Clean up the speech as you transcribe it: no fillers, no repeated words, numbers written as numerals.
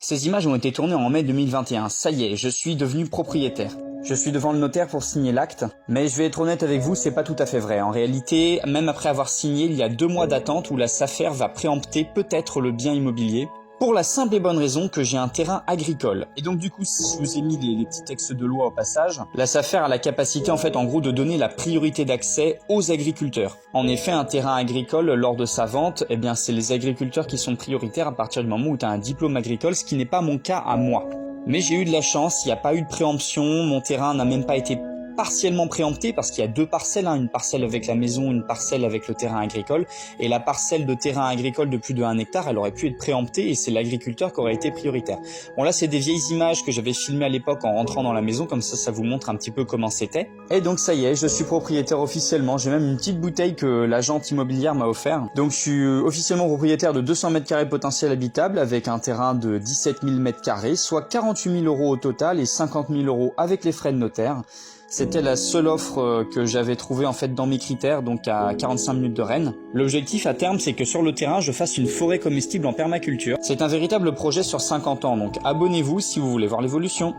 Ces images ont été tournées en mai 2021, ça y est, je suis devenu propriétaire. Je suis devant le notaire pour signer l'acte, mais je vais être honnête avec vous, c'est pas tout à fait vrai. En réalité, même après avoir signé, il y a 2 mois d'attente où la SAFER va préempter peut-être le bien immobilier, pour la simple et bonne raison que j'ai un terrain agricole. Et donc du coup, si je vous ai mis les petits textes de loi au passage, la SAFER a la capacité en gros de donner la priorité d'accès aux agriculteurs. En effet, un terrain agricole, lors de sa vente, eh bien c'est les agriculteurs qui sont prioritaires à partir du moment où tu as un diplôme agricole, ce qui n'est pas mon cas à moi. Mais j'ai eu de la chance, il n'y a pas eu de préemption, mon terrain n'a même pas été partiellement préempté parce qu'il y a 2 parcelles, une parcelle avec la maison, une parcelle avec le terrain agricole, et la parcelle de terrain agricole de plus de 1 hectare, elle aurait pu être préemptée et c'est l'agriculteur qui aurait été prioritaire. Bon là c'est des vieilles images que j'avais filmées à l'époque en rentrant dans la maison, comme ça vous montre un petit peu comment c'était. Et donc ça y est, je suis propriétaire officiellement, j'ai même une petite bouteille que l'agente immobilière m'a offert. Donc je suis officiellement propriétaire de 200 m² potentiel habitable avec un terrain de 17 000 m², soit 48 000 € au total et 50 000 € avec les frais de notaire. C'était la seule offre que j'avais trouvée dans mes critères, donc à 45 minutes de Rennes. L'objectif à terme, c'est que sur le terrain, je fasse une forêt comestible en permaculture. C'est un véritable projet sur 50 ans, donc abonnez-vous si vous voulez voir l'évolution.